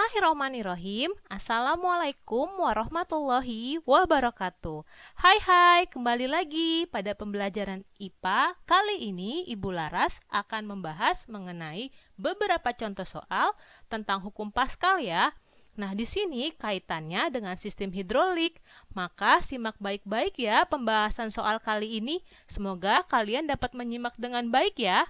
Bismillahirrahmanirrahim. Assalamualaikum warahmatullahi wabarakatuh. Hai, kembali lagi pada pembelajaran IPA. Kali ini Ibu Laras akan membahas mengenai beberapa contoh soal tentang hukum Paskal ya. Nah, di sini kaitannya dengan sistem hidrolik. Maka simak baik-baik ya pembahasan soal kali ini. Semoga kalian dapat menyimak dengan baik ya.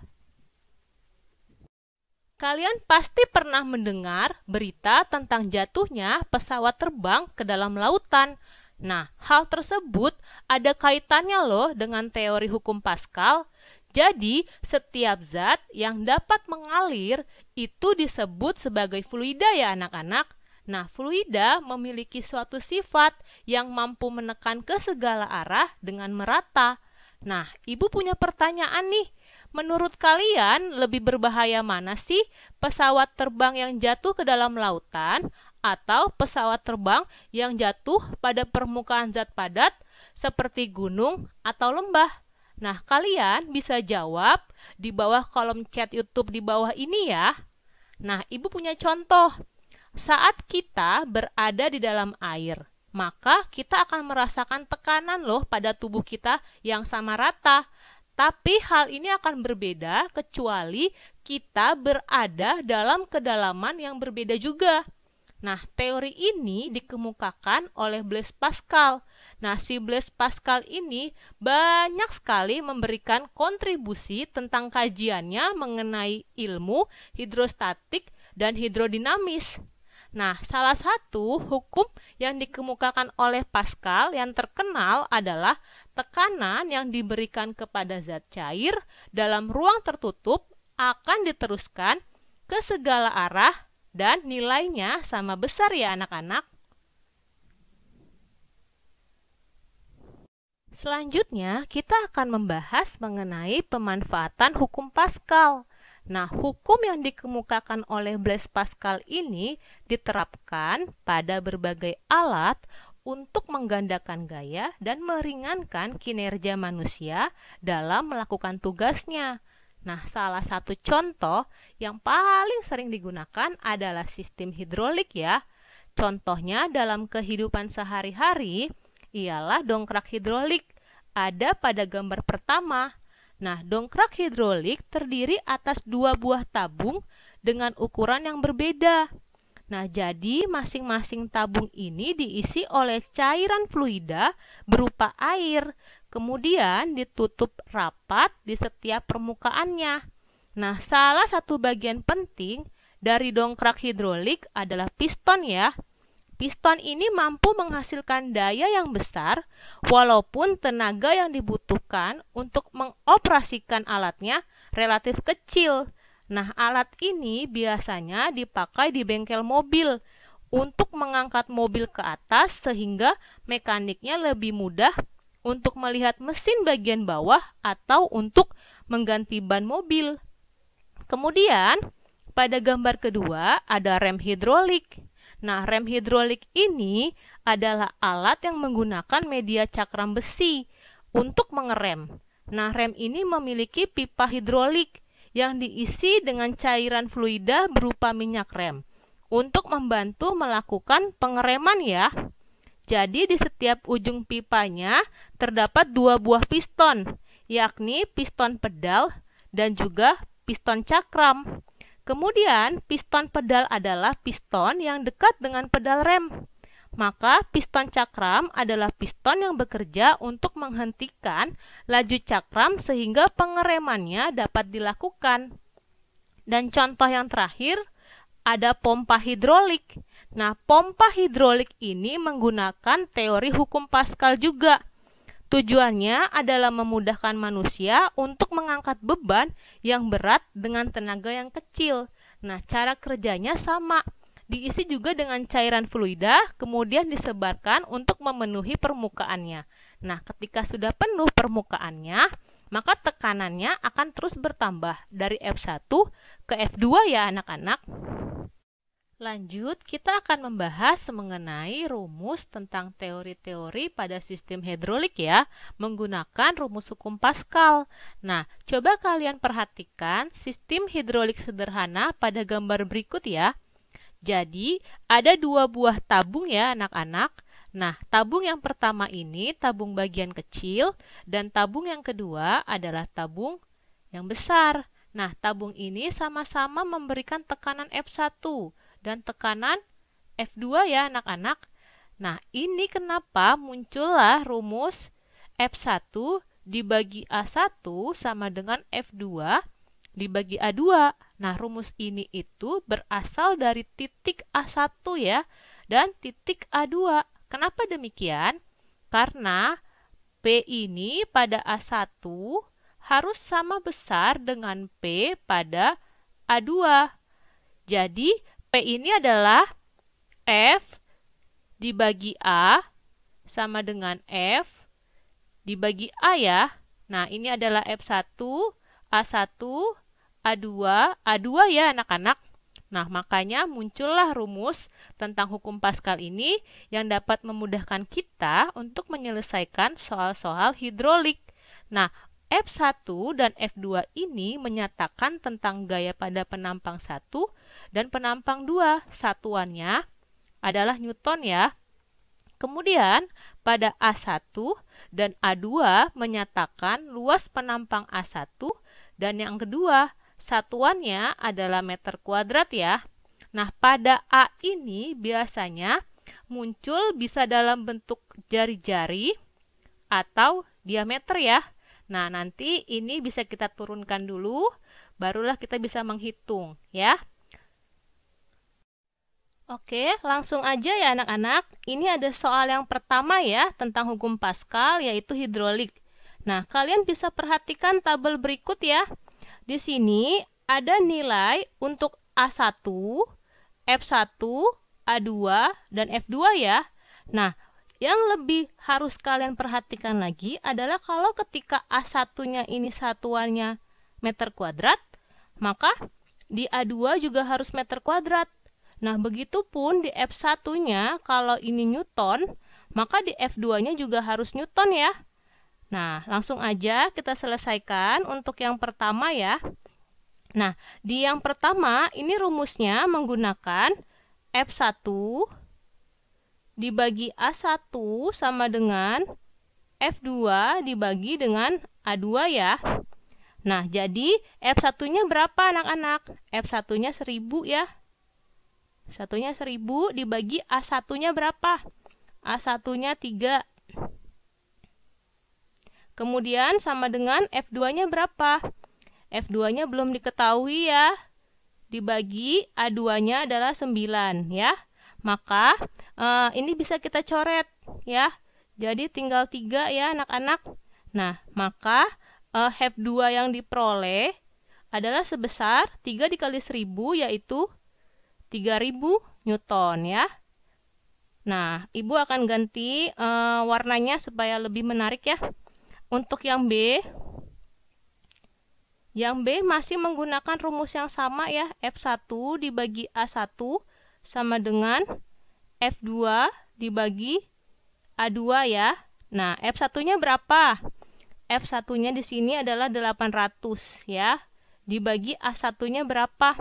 Kalian pasti pernah mendengar berita tentang jatuhnya pesawat terbang ke dalam lautan. Nah, hal tersebut ada kaitannya loh dengan teori hukum Paskal. Jadi, setiap zat yang dapat mengalir itu disebut sebagai fluida ya anak-anak. Nah, fluida memiliki suatu sifat yang mampu menekan ke segala arah dengan merata. Nah, Ibu punya pertanyaan nih. Menurut kalian, lebih berbahaya mana sih? Pesawat terbang yang jatuh ke dalam lautan atau pesawat terbang yang jatuh pada permukaan zat padat seperti gunung atau lembah? Nah, kalian bisa jawab di bawah kolom chat YouTube di bawah ini ya. Nah, Ibu punya contoh. Saat kita berada di dalam air, maka kita akan merasakan tekanan loh pada tubuh kita yang sama rata. Tapi hal ini akan berbeda kecuali kita berada dalam kedalaman yang berbeda juga. Nah, teori ini dikemukakan oleh Blaise Pascal. Nah, si Blaise Pascal ini banyak sekali memberikan kontribusi tentang kajiannya mengenai ilmu hidrostatik dan hidrodinamis. Nah, salah satu hukum yang dikemukakan oleh Pascal yang terkenal adalah tekanan yang diberikan kepada zat cair dalam ruang tertutup akan diteruskan ke segala arah dan nilainya sama besar ya anak-anak. Selanjutnya, kita akan membahas mengenai pemanfaatan hukum Pascal. Nah, hukum yang dikemukakan oleh Blaise Pascal ini diterapkan pada berbagai alat untuk menggandakan gaya dan meringankan kinerja manusia dalam melakukan tugasnya. Nah, salah satu contoh yang paling sering digunakan adalah sistem hidrolik ya. Contohnya dalam kehidupan sehari-hari ialah dongkrak hidrolik. Ada pada gambar pertama. Nah, dongkrak hidrolik terdiri atas dua buah tabung dengan ukuran yang berbeda. Nah, jadi masing-masing tabung ini diisi oleh cairan fluida berupa air, kemudian ditutup rapat di setiap permukaannya. Nah, salah satu bagian penting dari dongkrak hidrolik adalah piston ya. Piston ini mampu menghasilkan daya yang besar walaupun tenaga yang dibutuhkan untuk mengoperasikan alatnya relatif kecil. Nah, alat ini biasanya dipakai di bengkel mobil untuk mengangkat mobil ke atas sehingga mekaniknya lebih mudah untuk melihat mesin bagian bawah atau untuk mengganti ban mobil. Kemudian, pada gambar kedua ada rem hidrolik. Nah, rem hidrolik ini adalah alat yang menggunakan media cakram besi untuk mengerem. Nah, rem ini memiliki pipa hidrolik yang diisi dengan cairan fluida berupa minyak rem untuk membantu melakukan pengereman ya. Jadi di setiap ujung pipanya terdapat dua buah piston, yakni piston pedal dan juga piston cakram. Kemudian, piston pedal adalah piston yang dekat dengan pedal rem. Maka, piston cakram adalah piston yang bekerja untuk menghentikan laju cakram sehingga pengeremannya dapat dilakukan. Dan contoh yang terakhir, ada pompa hidrolik. Nah, pompa hidrolik ini menggunakan teori hukum Pascal juga. Tujuannya adalah memudahkan manusia untuk mengangkat beban yang berat dengan tenaga yang kecil. Nah, cara kerjanya sama. Diisi juga dengan cairan fluida, kemudian disebarkan untuk memenuhi permukaannya. Nah, ketika sudah penuh permukaannya, maka tekanannya akan terus bertambah dari F1 ke F2 ya anak-anak. Lanjut, kita akan membahas mengenai rumus tentang teori-teori pada sistem hidrolik ya, menggunakan rumus hukum Pascal. Nah, coba kalian perhatikan sistem hidrolik sederhana pada gambar berikut ya. Jadi, ada dua buah tabung ya anak-anak. Nah, tabung yang pertama ini tabung bagian kecil dan tabung yang kedua adalah tabung yang besar. Nah, tabung ini sama-sama memberikan tekanan F1 dan tekanan F2 ya anak-anak. Nah, ini kenapa muncullah rumus F1 dibagi A1 sama dengan F2 dibagi A2. Nah, rumus ini itu berasal dari titik A1 ya, dan titik A2. Kenapa demikian? Karena P ini pada A1 harus sama besar dengan P pada A2. Jadi, P ini adalah F dibagi A sama dengan F dibagi A ya. Nah, ini adalah F1, A1, A2, A2 ya anak-anak. Nah, makanya muncullah rumus tentang hukum Pascal ini yang dapat memudahkan kita untuk menyelesaikan soal-soal hidrolik. Nah, F1 dan F2 ini menyatakan tentang gaya pada penampang 1 dan penampang 2. Satuannya adalah Newton ya. Kemudian, pada A1 dan A2 menyatakan luas penampang A1 dan yang kedua, satuannya adalah meter kuadrat ya. Nah, pada A ini biasanya muncul bisa dalam bentuk jari-jari atau diameter ya. Nah, nanti ini bisa kita turunkan dulu, barulah kita bisa menghitung ya. Oke, langsung aja ya anak-anak. Ini ada soal yang pertama ya tentang hukum Pascal yaitu hidrolik. Nah, kalian bisa perhatikan tabel berikut ya. Di sini ada nilai untuk A1, F1, A2, dan F2 ya. Nah, yang lebih harus kalian perhatikan lagi adalah kalau ketika A1-nya ini satuannya meter kuadrat, maka di A2 juga harus meter kuadrat. Nah, begitupun di F1-nya, kalau ini Newton, maka di F2-nya juga harus Newton ya. Nah, langsung aja kita selesaikan untuk yang pertama ya. Nah, di yang pertama, ini rumusnya menggunakan F1 dibagi A1 sama dengan F2 dibagi dengan A2 ya. Nah, jadi F1-nya berapa anak-anak? F1-nya 1000 ya. Satunya 1000 dibagi A1-nya berapa? A1-nya 3. Kemudian sama dengan F2-nya berapa? F2-nya belum diketahui ya. Dibagi A2-nya adalah 9 ya. Maka ini bisa kita coret ya. Jadi tinggal 3 ya anak-anak. Nah, maka F2 yang diperoleh adalah sebesar 3 dikali 1000 yaitu 3000 Newton ya. Nah, Ibu akan ganti warnanya supaya lebih menarik ya. Untuk yang B masih menggunakan rumus yang sama ya. F1 dibagi A1 sama dengan F2 dibagi A2 ya. Nah, F1-nya berapa? F1-nya di sini adalah 800 ya. Dibagi A1-nya berapa?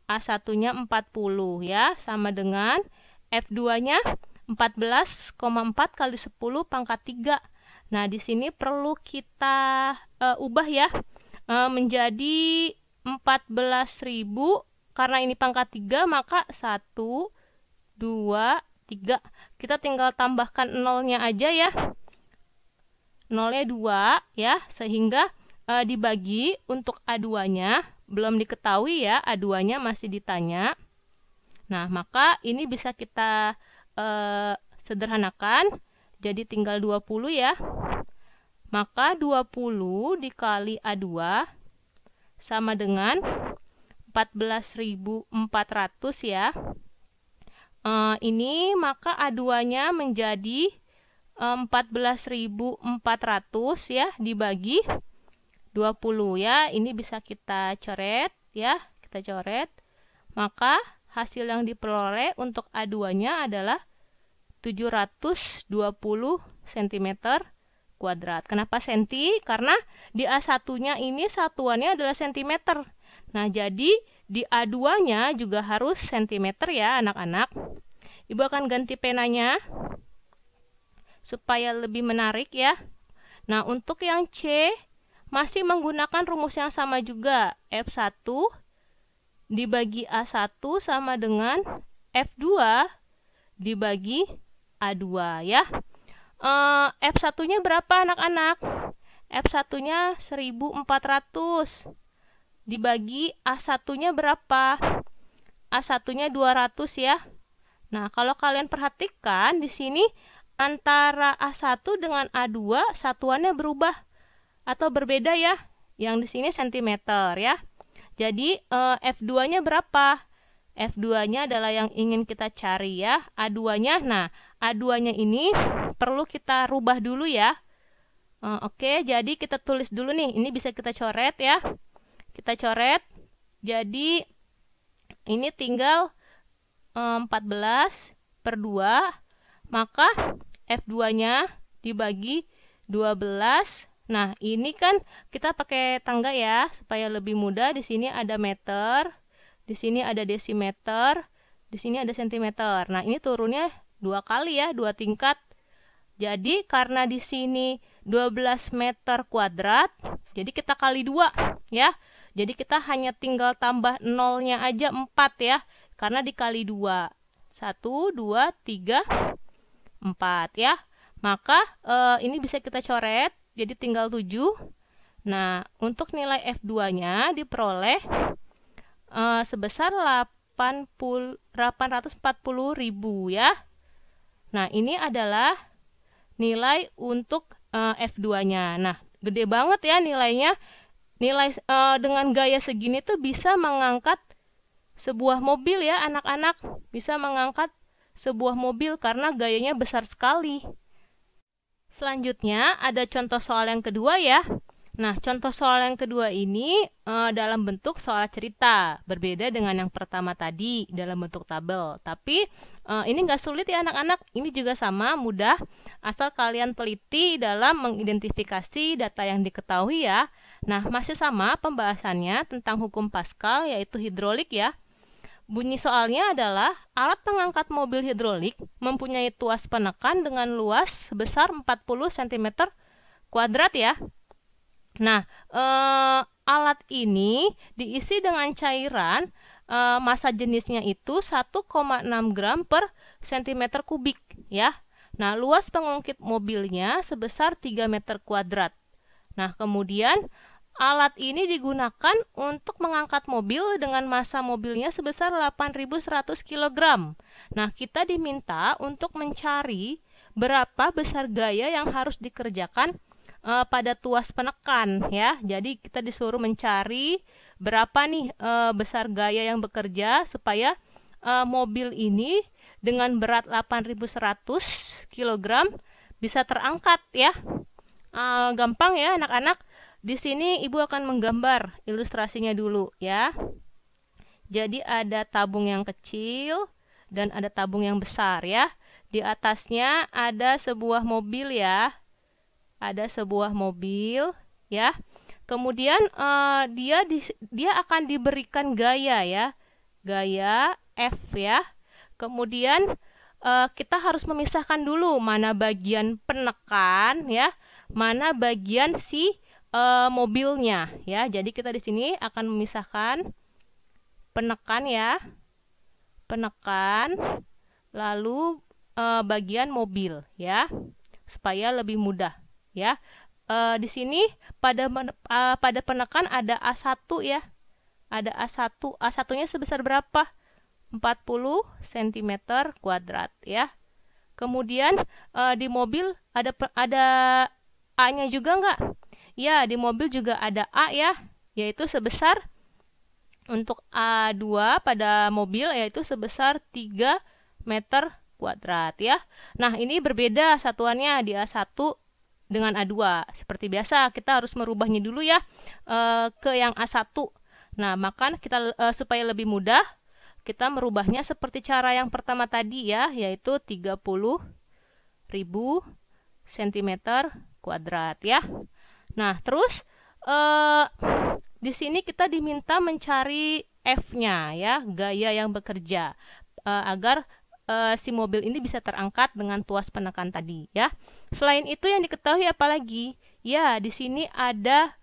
A1-nya 40 ya, sama dengan F2-nya 14,4 kali 10 pangkat 3. Nah, di sini perlu kita ubah ya, menjadi 14.000. Karena ini pangkat 3, maka 1, 2, 3. Kita tinggal tambahkan nolnya aja ya. Nolnya 2 ya, sehingga dibagi untuk A2-nya belum diketahui ya, A2-nya masih ditanya. Nah, maka ini bisa kita sederhanakan, jadi tinggal 20 ya. Maka 20 dikali A2 sama dengan 14.400 ya. Ini maka A2-nya menjadi 14.400 ya, dibagi 20 ya. Ini bisa kita coret ya, kita coret. Maka hasil yang diperoleh untuk A2-nya adalah 720 cm kuadrat. Kenapa senti? Karena di A1-nya ini satuannya adalah cm. Nah, jadi Di A2-nya juga harus sentimeter ya anak-anak. Ibu akan ganti penanya supaya lebih menarik ya. Nah, untuk yang C masih menggunakan rumus yang sama juga. F1 dibagi A1 sama dengan F2 dibagi A2 ya. F1-nya berapa anak-anak? F1-nya 1400 dibagi A1-nya berapa? A1-nya 200 ya. Nah, kalau kalian perhatikan di sini antara A1 dengan A2 satuannya berubah atau berbeda ya. Yang di sini sentimeter ya. Jadi F2-nya berapa? F2-nya adalah yang ingin kita cari ya. A2-nya, nah A2-nya ini perlu kita rubah dulu ya. Oke, jadi kita tulis dulu nih. Ini bisa kita coret ya. Kita coret. Jadi ini tinggal 14/2. Maka F2-nya dibagi 12. Nah, ini kan kita pakai tangga ya supaya lebih mudah. Di sini ada meter, di sini ada desimeter, di sini ada sentimeter. Nah, ini turunnya 2 kali ya, 2 tingkat. Jadi karena di sini 12 meter kuadrat, jadi kita kali 2 ya. Jadi kita hanya tinggal tambah nolnya aja 4 ya, karena dikali 2. 1, 2, 3, 4 ya. Maka ini bisa kita coret, jadi tinggal 7. Nah, untuk nilai F2-nya diperoleh sebesar 840.000 ya. Nah, ini adalah nilai untuk F2-nya. Nah, gede banget ya nilainya. Nilai dengan gaya segini tuh bisa mengangkat sebuah mobil ya anak-anak. Bisa mengangkat sebuah mobil karena gayanya besar sekali. Selanjutnya ada contoh soal yang kedua ya. Nah, contoh soal yang kedua ini dalam bentuk soal cerita. Berbeda dengan yang pertama tadi dalam bentuk tabel. Tapi ini nggak sulit ya anak-anak. Ini juga sama, mudah. Asal kalian teliti dalam mengidentifikasi data yang diketahui ya. Nah, masih sama pembahasannya tentang hukum Pascal, yaitu hidrolik ya. Bunyi soalnya adalah alat pengangkat mobil hidrolik mempunyai tuas penekan dengan luas sebesar 40 cm kuadrat ya. Nah, alat ini diisi dengan cairan, massa jenisnya itu 1,6 gram per cm kubik ya. Nah, luas pengungkit mobilnya sebesar 3 meter kuadrat. Nah, kemudian alat ini digunakan untuk mengangkat mobil dengan massa mobilnya sebesar 8.100 kg. Nah, kita diminta untuk mencari berapa besar gaya yang harus dikerjakan pada tuas penekan ya. Jadi kita disuruh mencari berapa nih besar gaya yang bekerja supaya mobil ini dengan berat 8.100 kg bisa terangkat ya. Gampang ya anak-anak. Di sini ibu akan menggambar ilustrasinya dulu ya. Jadi ada tabung yang kecil dan ada tabung yang besar ya. Di atasnya ada sebuah mobil ya. Ada sebuah mobil ya. Kemudian dia akan diberikan gaya ya. Gaya F ya. Kemudian kita harus memisahkan dulu mana bagian penekan ya, mana bagian si mobilnya ya. Jadi kita di sini akan memisahkan penekan ya, penekan, lalu bagian mobil ya, supaya lebih mudah ya. Di sini pada penekan ada A1 ya, ada A1. A1-nya sebesar berapa? 40 cm kuadrat ya. Kemudian di mobil ada A-nya juga enggak? Ya, di mobil juga ada A ya, yaitu sebesar untuk A2 pada mobil yaitu sebesar 3 meter kuadrat ya. Nah, ini berbeda satuannya di A1 dengan A2. Seperti biasa, kita harus merubahnya dulu ya ke yang A1. Nah, maka kita supaya lebih mudah, kita merubahnya seperti cara yang pertama tadi ya, yaitu 30.000 cm kuadrat ya. Nah, terus di sini kita diminta mencari F-nya ya, gaya yang bekerja, agar si mobil ini bisa terangkat dengan tuas penekan tadi ya. Selain itu yang diketahui apalagi? Ya, di sini ada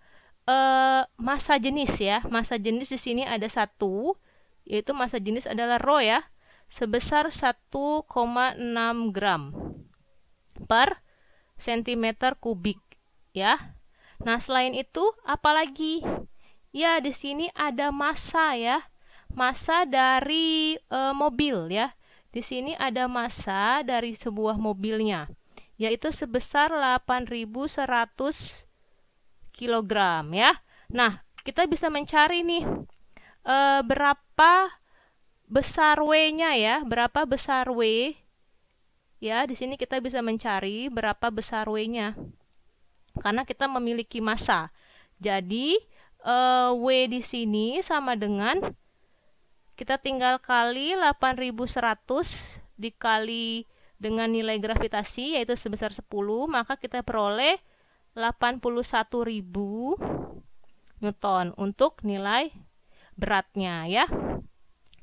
massa jenis ya. Massa jenis di sini ada 1, yaitu massa jenis adalah Rho ya, sebesar 1,6 gram per cm kubik ya. Nah, selain itu apalagi? Ya, di sini ada massa ya. Massa dari mobil ya. Di sini ada massa dari sebuah mobilnya, yaitu sebesar 8.100 kg ya. Nah, kita bisa mencari nih berapa besar W-nya ya, berapa besar W ya. Di sini kita bisa mencari berapa besar W-nya karena kita memiliki massa. Jadi W di sini sama dengan, kita tinggal kali 8.100 dikali dengan nilai gravitasi yaitu sebesar 10, maka kita peroleh 81.000 Newton untuk nilai beratnya ya.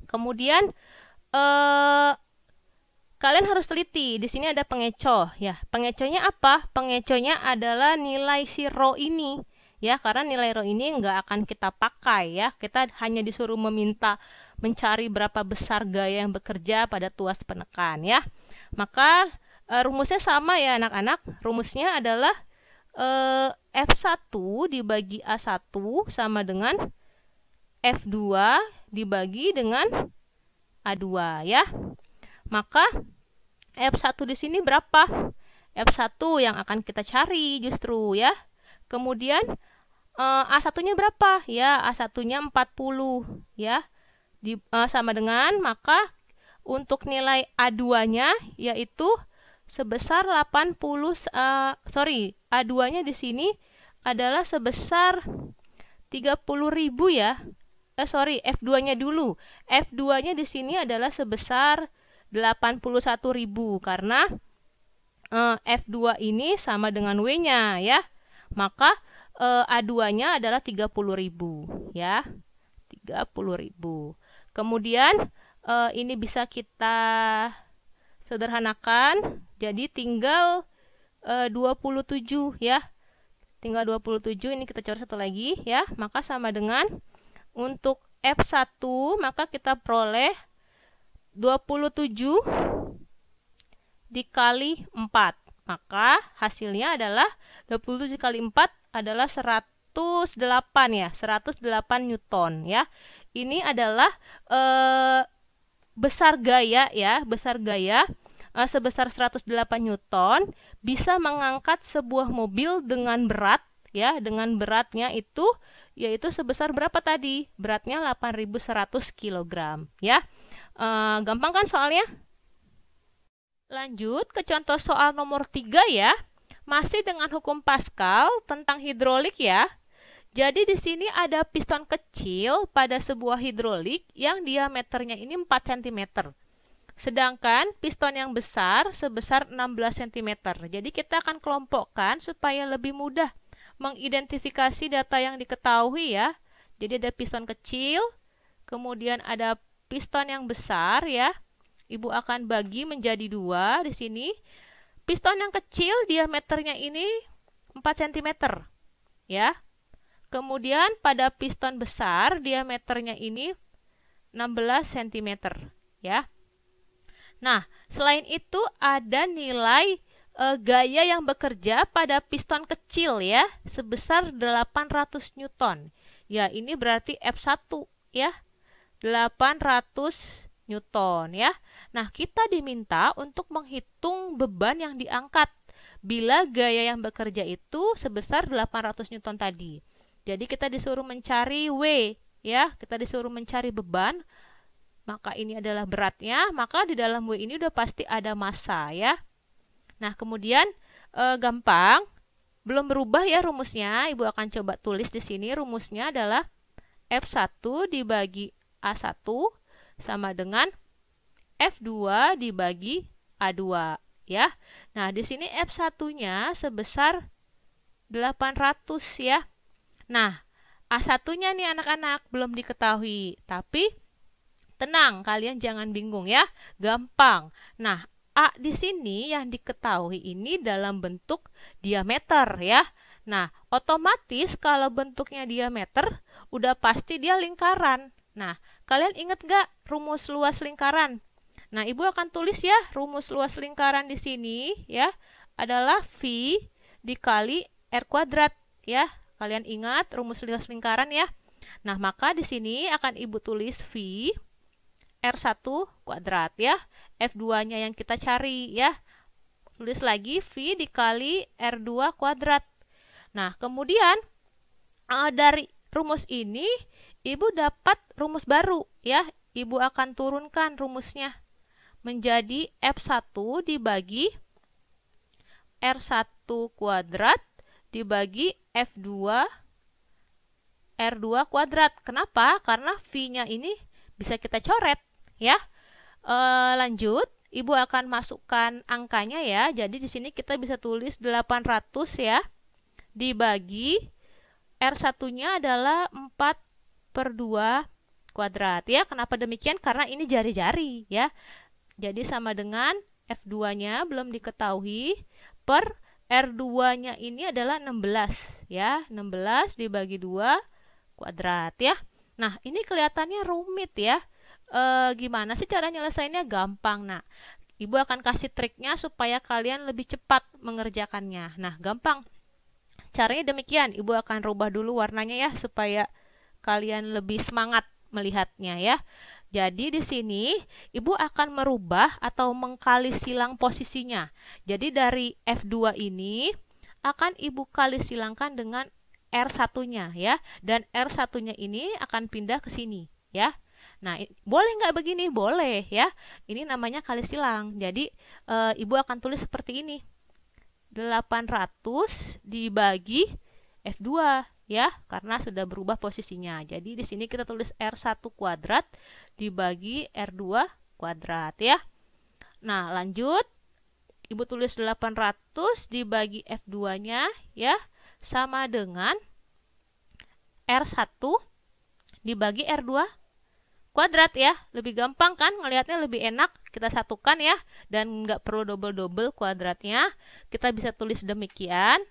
Kemudian kalian harus teliti, di sini ada pengecoh ya. Pengecohnya apa? Pengecohnya adalah nilai si Rho ini ya, karena nilai Rho ini nggak akan kita pakai ya. Kita hanya disuruh meminta mencari berapa besar gaya yang bekerja pada tuas penekan ya. Maka rumusnya sama ya anak-anak. Rumusnya adalah F1 dibagi A1 sama dengan F2 dibagi dengan A2 ya. Maka F1 di sini berapa? F1 yang akan kita cari justru ya. Kemudian A1-nya berapa? Ya, A1-nya 40 ya. Sama dengan, maka untuk nilai A2-nya yaitu sebesar A2-nya di sini adalah sebesar 30.000 ya. F2-nya dulu. F2-nya di sini adalah sebesar 81.000 karena F2 ini sama dengan W-nya ya. Maka A2-nya adalah 30.000 ya. 30.000. Kemudian ini bisa kita sederhanakan jadi tinggal 27 ya. Tinggal 27, ini kita coret satu lagi ya. Maka sama dengan untuk F1 maka kita peroleh 27 dikali 4. Maka hasilnya adalah 27 kali 4 adalah 108 ya, 108 Newton ya. Ini adalah besar gaya ya, besar gaya sebesar 108 Newton bisa mengangkat sebuah mobil dengan berat ya, dengan beratnya itu yaitu sebesar berapa tadi? Beratnya 8.100 kg ya. Gampang kan soalnya? Lanjut ke contoh soal nomor 3 ya. Masih dengan hukum Pascal tentang hidrolik ya. Jadi di sini ada piston kecil pada sebuah hidrolik yang diameternya ini 4 cm. Sedangkan piston yang besar sebesar 16 cm. Jadi kita akan kelompokkan supaya lebih mudah mengidentifikasi data yang diketahui ya. Jadi ada piston kecil, kemudian ada piston yang besar ya. Ibu akan bagi menjadi 2 di sini. Piston yang kecil diameternya ini 4 cm ya. Kemudian pada piston besar diameternya ini 16 cm ya. Nah, selain itu ada nilai gaya yang bekerja pada piston kecil ya, sebesar 800 Newton. Ya, ini berarti F1 ya. 800 Newton ya. Nah, kita diminta untuk menghitung beban yang diangkat bila gaya yang bekerja itu sebesar 800 Newton tadi. Jadi kita disuruh mencari W ya, kita disuruh mencari beban. Maka ini adalah beratnya, maka di dalam W ini udah pasti ada massa ya. Nah, kemudian gampang, belum berubah ya rumusnya. Ibu akan coba tulis di sini rumusnya adalah F1 dibagi A1 sama dengan F2 dibagi A2 ya. Nah, di sini F1-nya sebesar 800 ya. Nah, A1-nya nih anak-anak belum diketahui. Tapi tenang, kalian jangan bingung ya. Gampang. Nah, A di sini yang diketahui ini dalam bentuk diameter ya. Nah, otomatis kalau bentuknya diameter, udah pasti dia lingkaran. Nah, kalian ingat nggak rumus luas lingkaran? Nah, Ibu akan tulis ya rumus luas lingkaran di sini ya adalah V dikali R kuadrat ya. Kalian ingat rumus luas lingkaran ya. Nah, maka di sini akan Ibu tulis V R1 kuadrat ya. F2-nya yang kita cari ya. Tulis lagi V dikali R2 kuadrat. Nah, kemudian dari rumus ini Ibu dapat rumus baru ya. Ibu akan turunkan rumusnya menjadi F1 dibagi R1 kuadrat dibagi F2 R2 kuadrat. Kenapa? Karena V-nya ini bisa kita coret ya. Lanjut, Ibu akan masukkan angkanya ya. Jadi di sini kita bisa tulis 800 ya dibagi R1-nya adalah 4/2 kuadrat ya. Kenapa demikian? Karena ini jari-jari ya. Jadi sama dengan F2-nya belum diketahui per R2-nya ini adalah 16 ya. 16 dibagi 2 kuadrat ya. Nah, ini kelihatannya rumit ya. Gimana sih cara nyelesainnya? Gampang. Nah, Ibu akan kasih triknya supaya kalian lebih cepat mengerjakannya. Nah, gampang. Caranya demikian. Ibu akan rubah dulu warnanya ya supaya kalian lebih semangat melihatnya ya. Jadi di sini Ibu akan merubah atau mengkali silang posisinya. Jadi dari F2 ini akan Ibu kali silangkan dengan R1-nya ya. Dan R1-nya ini akan pindah ke sini ya. Nah, boleh nggak begini? Boleh ya. Ini namanya kali silang. Jadi Ibu akan tulis seperti ini. 800 dibagi F2 ya, karena sudah berubah posisinya. Jadi di sini kita tulis R1 kuadrat dibagi R2 kuadrat ya. Nah, lanjut. Ibu tulis 800 dibagi F2-nya ya, sama dengan R1 dibagi R2 kuadrat ya. Lebih gampang kan? Ngelihatnya lebih enak. Kita satukan ya. Dan nggak perlu double-double kuadratnya. Kita bisa tulis demikian.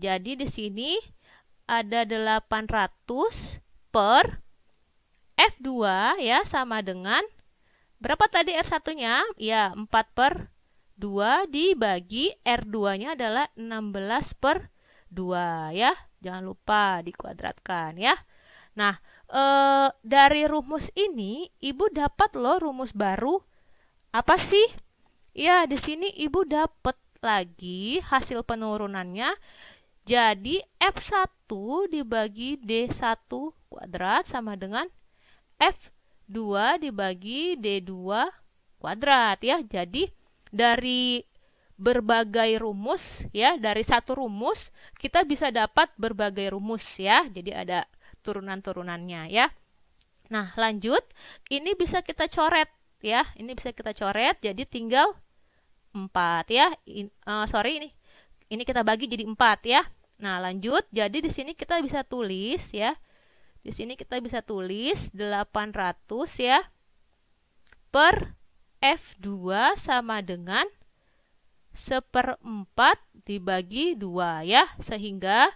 Jadi di sini ada 800 per F2 ya, sama dengan berapa tadi R1-nya? Ya, 4/2 dibagi R2-nya adalah 16/2 ya. Jangan lupa dikuadratkan ya. Nah, dari rumus ini Ibu dapat loh rumus baru. Apa sih? Ya, di sini Ibu dapat lagi hasil penurunannya. Jadi F1 dibagi D1 kuadrat sama dengan F2 dibagi D2 kuadrat ya. Jadi dari berbagai rumus ya, dari satu rumus kita bisa dapat berbagai rumus ya. Jadi ada turunan-turunannya ya. Nah, lanjut. Ini bisa kita coret ya. Ini bisa kita coret jadi tinggal 4 ya. Ini kita bagi jadi 4 ya. Nah, lanjut. Jadi di sini kita bisa tulis ya. Di sini kita bisa tulis 800 ya per F2 sama dengan 1/4 dibagi 2 ya. Sehingga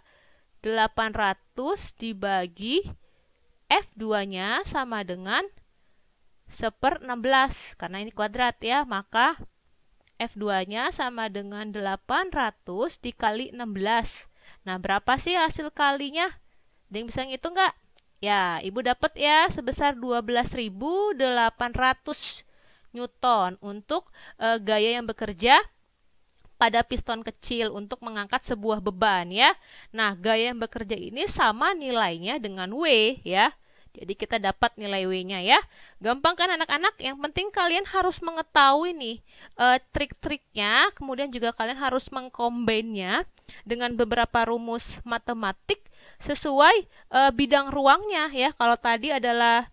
800 dibagi F2-nya sama dengan 1/16. Karena ini kuadrat ya, maka F2-nya sama dengan 800 dikali 16. Nah, berapa sih hasil kalinya? Ada yang bisa ngitung nggak? Ya, Ibu dapat ya sebesar 12.800 Newton untuk gaya yang bekerja pada piston kecil untuk mengangkat sebuah beban ya. Nah, gaya yang bekerja ini sama nilainya dengan W ya. Jadi kita dapat nilai W-nya ya. Gampang kan anak-anak? Yang penting kalian harus mengetahui nih trik-triknya. Kemudian juga kalian harus mengcombine-nya dengan beberapa rumus matematik sesuai bidang ruangnya ya. Kalau tadi adalah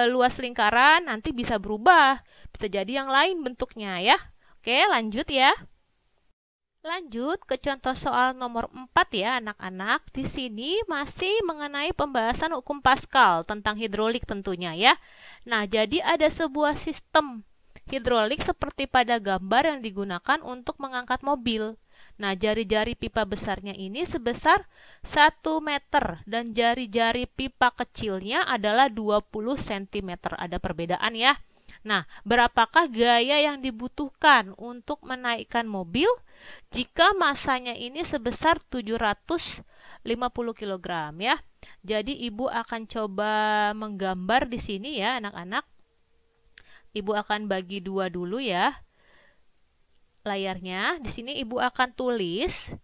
luas lingkaran, nanti bisa berubah. Bisa jadi yang lain bentuknya ya. Oke, lanjut ya. Lanjut ke contoh soal nomor 4 ya anak-anak. Di sini masih mengenai pembahasan hukum Pascal tentang hidrolik tentunya ya. Nah, jadi ada sebuah sistem hidrolik seperti pada gambar yang digunakan untuk mengangkat mobil. Nah, jari-jari pipa besarnya ini sebesar 1 meter dan jari-jari pipa kecilnya adalah 20 cm. Ada perbedaan ya. Nah, berapakah gaya yang dibutuhkan untuk menaikkan mobil jika masanya ini sebesar 750 kg ya? Jadi Ibu akan coba menggambar di sini ya, anak-anak. Ibu akan bagi dua dulu ya layarnya. Di sini Ibu akan tulis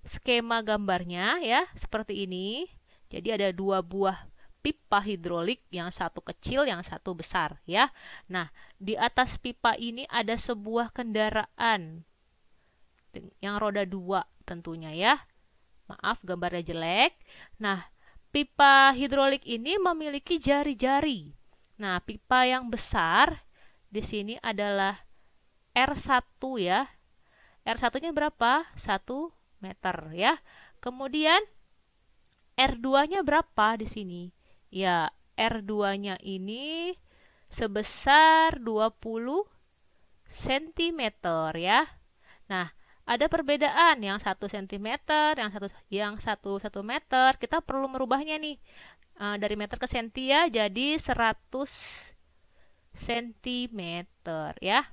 skema gambarnya ya, seperti ini. Jadi ada dua buah pipa hidrolik, yang satu kecil, yang satu besar ya. Nah, di atas pipa ini ada sebuah kendaraan yang roda 2 tentunya ya. Maaf gambarnya jelek. Nah, pipa hidrolik ini memiliki jari-jari. Nah, pipa yang besar di sini adalah R1 ya. R1-nya berapa? 1 meter ya. Kemudian R2-nya berapa di sini? Ya, R2-nya ini sebesar 20 cm ya. Nah, ada perbedaan yang 1 cm, yang satu meter. Kita perlu merubahnya nih. Dari meter ke senti ya, jadi 100 cm ya.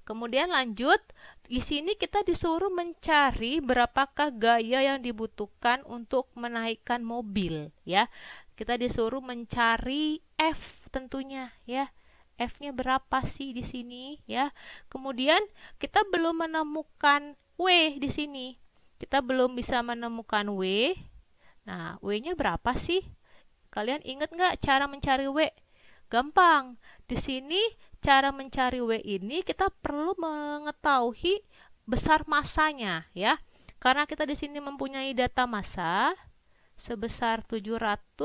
Kemudian lanjut, di sini kita disuruh mencari berapakah gaya yang dibutuhkan untuk menaikkan mobil ya. Kita disuruh mencari F tentunya ya. F-nya berapa sih di sini ya? Kemudian kita belum menemukan W di sini. Kita belum bisa menemukan W. Nah, W-nya berapa sih? Kalian ingat nggak cara mencari W? Gampang. Di sini cara mencari W ini kita perlu mengetahui besar masanya ya. Karena kita di sini mempunyai data massa sebesar 750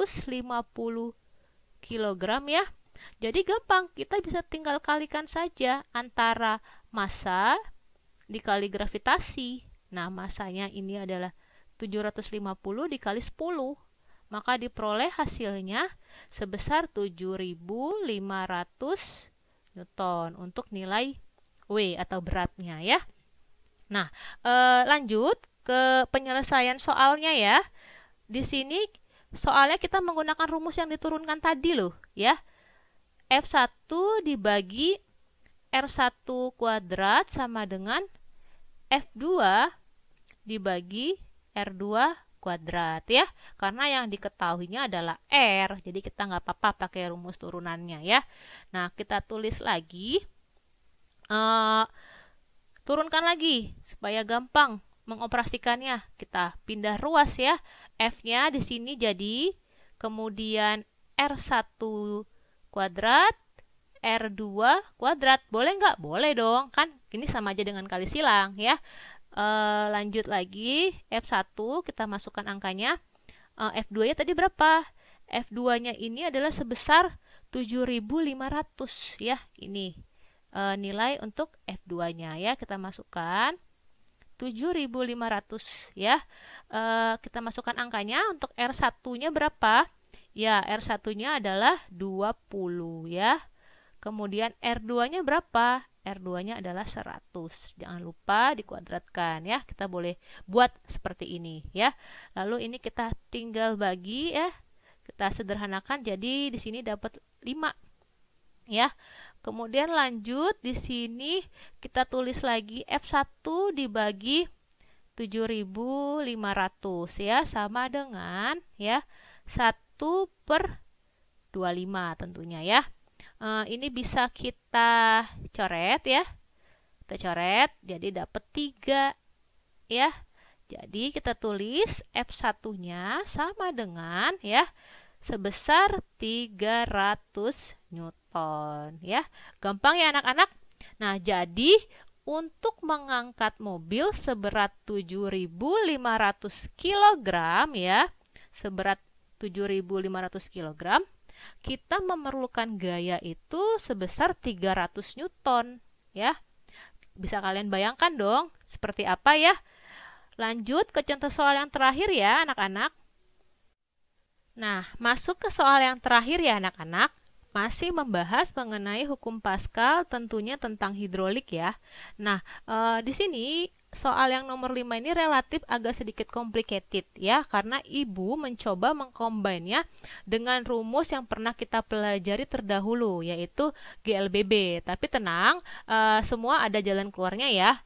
kg ya. Jadi gampang, kita bisa tinggal kalikan saja antara massa dikali gravitasi. Nah, massanya ini adalah 750 dikali 10. Maka diperoleh hasilnya sebesar 7.500 Newton untuk nilai W atau beratnya ya. Nah, lanjut ke penyelesaian soalnya ya. Di sini soalnya kita menggunakan rumus yang diturunkan tadi loh ya. F1 dibagi R1 kuadrat sama dengan F2 dibagi R2 kuadrat ya. Karena yang diketahuinya adalah R. Jadi kita nggak apa-apa pakai rumus turunannya ya. Nah, kita tulis lagi. Turunkan lagi supaya gampang mengoperasikannya. Kita pindah ruas ya. F-nya di sini jadi kemudian R1 kuadrat R2 kuadrat. Boleh nggak? Boleh dong. Kan ini sama aja dengan kali silang ya. Lanjut lagi. F1 kita masukkan angkanya. F2 nya tadi berapa? F2 nya ini adalah sebesar 7.500 ya. Ini nilai untuk F2 nya ya. Kita masukkan 7.500 ya. Kita masukkan angkanya. Untuk R1 nya berapa? Ya, R1 nya adalah 20 ya. Kemudian R2 nya berapa? R2 nya adalah 100. Jangan lupa dikuadratkan ya. Kita boleh buat seperti ini ya. Lalu ini kita tinggal bagi ya. Kita sederhanakan jadi di sini dapat 5 ya. Kemudian lanjut di sini kita tulis lagi F1 dibagi 7.500 ya, sama dengan ya 1/25 tentunya ya. Ini bisa kita coret ya. Kita coret jadi dapat 3 ya. Jadi kita tulis F1-nya sama dengan ya sebesar 300 Newton ya. Gampang ya anak-anak. Nah, jadi untuk mengangkat mobil seberat 7.500 kg ya, seberat 7.500 kg, kita memerlukan gaya itu sebesar 300 Newton ya. Bisa kalian bayangkan dong seperti apa ya. Lanjut ke contoh soal yang terakhir ya anak-anak. Nah, masuk ke soal yang terakhir ya anak-anak. Masih membahas mengenai hukum Pascal, tentunya tentang hidrolik ya. Nah, di sini soal yang nomor 5 ini relatif agak sedikit complicated ya, karena ibu mencoba mengcombine-nya dengan rumus yang pernah kita pelajari terdahulu, yaitu GLBB. Tapi tenang, semua ada jalan keluarnya ya.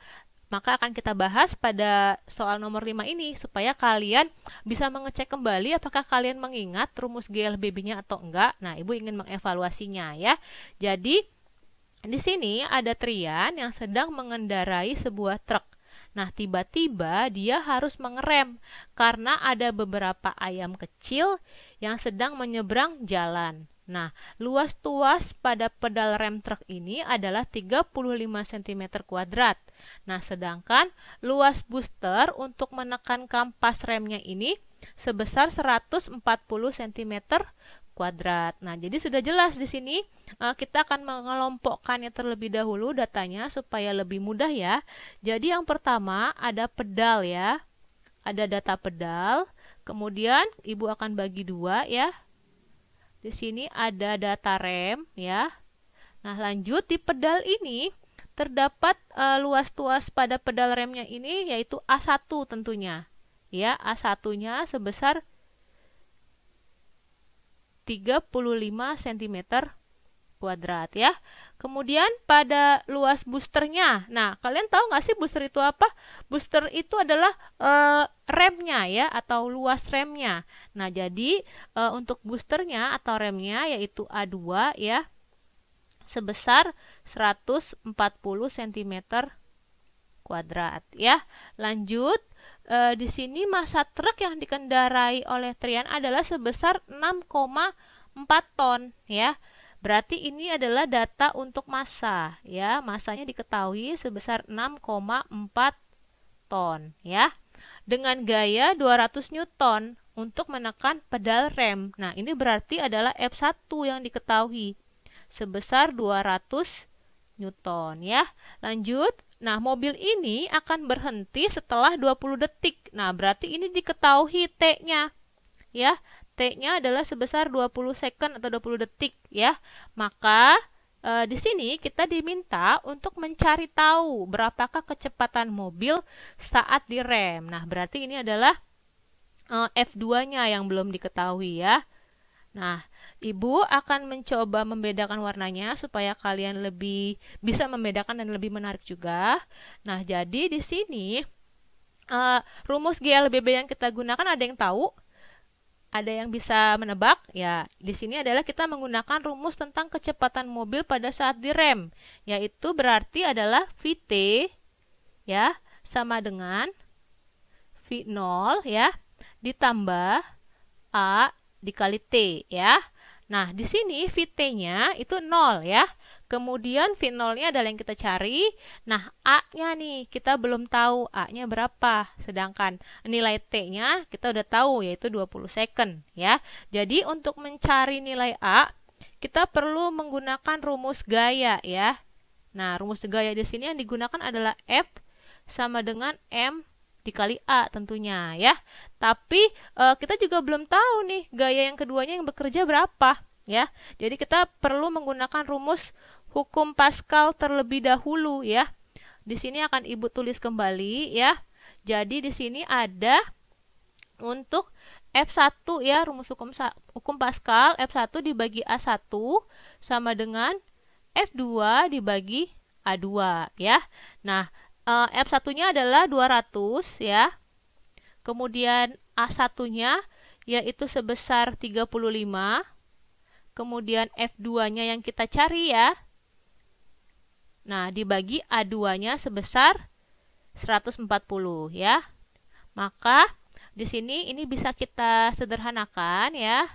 Maka akan kita bahas pada soal nomor 5 ini supaya kalian bisa mengecek kembali apakah kalian mengingat rumus GLBB-nya atau enggak. Nah, Ibu ingin mengevaluasinya ya. Jadi, di sini ada Trian yang sedang mengendarai sebuah truk. Nah, tiba-tiba dia harus mengerem karena ada beberapa ayam kecil yang sedang menyeberang jalan. Nah, luas tuas pada pedal rem truk ini adalah 35 cm kuadrat. Nah, sedangkan luas booster untuk menekan kampas remnya ini sebesar 140 cm kuadrat. Nah, jadi sudah jelas di sini kita akan mengelompokkannya terlebih dahulu datanya supaya lebih mudah ya. Jadi yang pertama ada pedal ya. Ada data pedal. Kemudian Ibu akan bagi dua ya. Di sini ada data rem ya. Nah, lanjut di pedal ini terdapat luas tuas pada pedal remnya ini yaitu A1 tentunya. Ya, A1-nya sebesar 35 cm kuadrat ya. Kemudian pada luas boosternya. Nah, kalian tahu nggak sih booster itu apa? Booster itu adalah remnya ya, atau luas remnya. Nah, jadi untuk boosternya atau remnya yaitu A2 ya, sebesar 140 cm kuadrat ya. Lanjut, di sini massa truk yang dikendarai oleh Trian adalah sebesar 6,4 ton ya. Berarti ini adalah data untuk massa ya. Massanya diketahui sebesar 6,4 ton ya. Dengan gaya 200 Newton untuk menekan pedal rem. Nah, ini berarti adalah F1 yang diketahui sebesar 200 Newton ya. Lanjut. Nah, mobil ini akan berhenti setelah 20 detik. Nah, berarti ini diketahui T-nya ya. T-nya adalah sebesar 20 second atau 20 detik ya. Maka di sini kita diminta untuk mencari tahu berapakah kecepatan mobil saat direm. Nah, berarti ini adalah F2-nya yang belum diketahui ya. Nah, Ibu akan mencoba membedakan warnanya supaya kalian lebih bisa membedakan dan lebih menarik juga. Nah, jadi di sini rumus GLBB yang kita gunakan ada yang tahu? Ada yang bisa menebak? Ya, di sini adalah kita menggunakan rumus tentang kecepatan mobil pada saat direm, yaitu berarti adalah Vt ya sama dengan V0 ya ditambah A dikali T ya. Nah, di sini Vt-nya itu 0 ya. Kemudian V0-nya adalah yang kita cari. Nah, A-nya nih, kita belum tahu A-nya berapa. Sedangkan nilai T-nya kita udah tahu, yaitu 20 second. Ya. Jadi, untuk mencari nilai A, kita perlu menggunakan rumus gaya. Ya. Nah, rumus gaya di sini yang digunakan adalah F sama dengan M dikali A tentunya. Ya. Tapi, kita juga belum tahu nih, gaya yang keduanya yang bekerja berapa. Ya. Jadi, kita perlu menggunakan rumus hukum Pascal terlebih dahulu ya. Di sini akan Ibu tulis kembali ya. Jadi di sini ada untuk F1 ya, rumus hukum Pascal F1 dibagi A1 sama dengan F2 dibagi A2 ya. Nah, F1-nya adalah 200 ya. Kemudian A1-nya yaitu sebesar 35. Kemudian F2-nya yang kita cari ya. Nah, dibagi A2-nya sebesar 140 ya. Maka di sini ini bisa kita sederhanakan ya.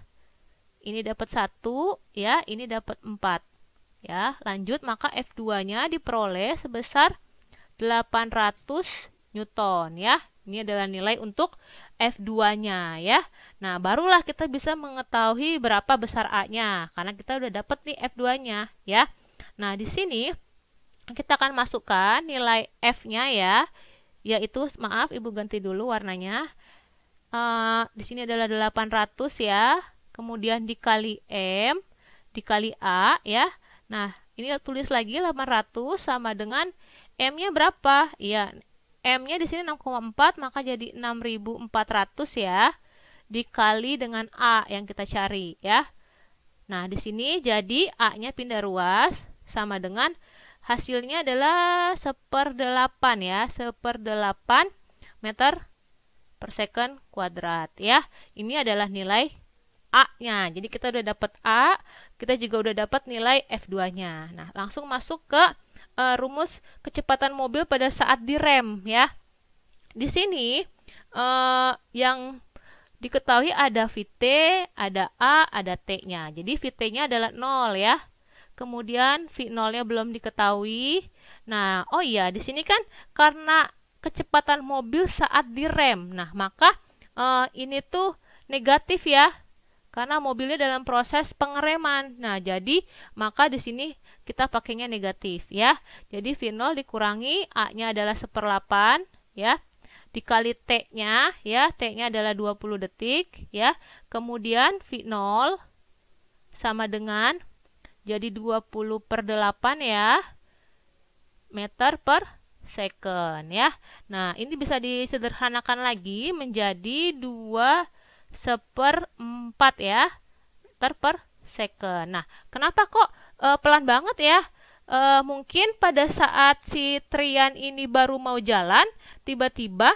Ini dapat 1 ya, ini dapat 4 ya. Lanjut, maka F2-nya diperoleh sebesar 800 Newton ya. Ini adalah nilai untuk F2-nya ya. Nah, barulah kita bisa mengetahui berapa besar A-nya karena kita udah dapat nih F2-nya ya. Nah, di sini kita akan masukkan nilai F-nya ya, yaitu, maaf Ibu ganti dulu warnanya. Di sini adalah 800 ya, kemudian dikali M, dikali A ya. Nah, ini tulis lagi 800 sama dengan M-nya berapa? Ya, M-nya di sini 6,4, maka jadi 6.400 ya, dikali dengan A yang kita cari ya. Nah, di sini jadi A-nya pindah ruas sama dengan hasilnya adalah 1/8 ya, 1/8 meter per second kuadrat ya. Ini adalah nilai A-nya. Jadi kita udah dapat A, kita juga udah dapat nilai F2-nya. Nah, langsung masuk ke rumus kecepatan mobil pada saat direm ya. Di sini yang diketahui ada Vt, ada A, ada T-nya. Jadi Vt-nya adalah 0 ya. Kemudian V0-nya belum diketahui. Nah, oh iya, di sini kan karena kecepatan mobil saat direm. Nah, maka ini tuh negatif ya. Karena mobilnya dalam proses pengereman. Nah, jadi maka di sini kita pakainya negatif ya. Jadi V0 dikurangi A-nya adalah 1/8 ya. Dikali T-nya ya, T-nya adalah 20 detik ya. Kemudian V0 sama dengan jadi 20/8 ya, meter per second ya. Nah, ini bisa disederhanakan lagi menjadi 2/4 ya, meter per second. Nah, kenapa kok pelan banget ya? Mungkin pada saat si Trian ini baru mau jalan, tiba-tiba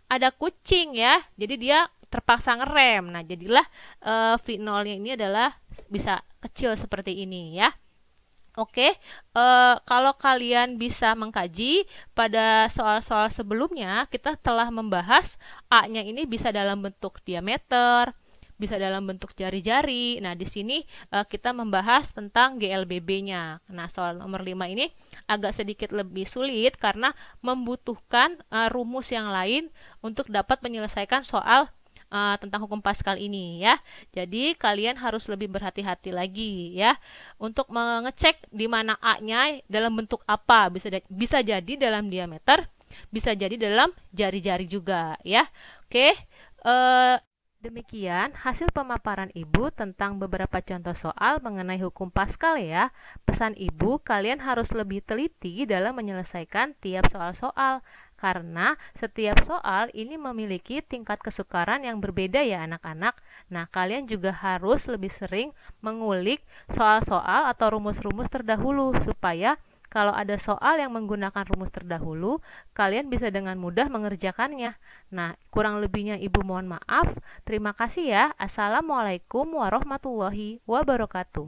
ada kucing ya, jadi dia terpaksa ngerem. Nah, jadilah V0-nya ini adalah bisa kecil seperti ini ya. Oke, kalau kalian bisa mengkaji pada soal-soal sebelumnya, kita telah membahas A-nya ini bisa dalam bentuk diameter, bisa dalam bentuk jari-jari. Nah, di sini kita membahas tentang GLBB-nya. Nah, soal nomor 5 ini agak sedikit lebih sulit karena membutuhkan rumus yang lain untuk dapat menyelesaikan soal tentang hukum Pascal ini ya. Jadi kalian harus lebih berhati-hati lagi ya untuk mengecek di mana A-nya dalam bentuk apa. Bisa jadi dalam diameter, bisa jadi dalam jari-jari juga ya. Oke, demikian hasil pemaparan Ibu tentang beberapa contoh soal mengenai hukum Pascal ya. Pesan Ibu, kalian harus lebih teliti dalam menyelesaikan tiap soal-soal karena setiap soal ini memiliki tingkat kesukaran yang berbeda ya anak-anak. Nah, kalian juga harus lebih sering mengulik soal-soal atau rumus-rumus terdahulu supaya kalau ada soal yang menggunakan rumus terdahulu, kalian bisa dengan mudah mengerjakannya. Nah, kurang lebihnya Ibu mohon maaf. Terima kasih ya. Assalamualaikum warahmatullahi wabarakatuh.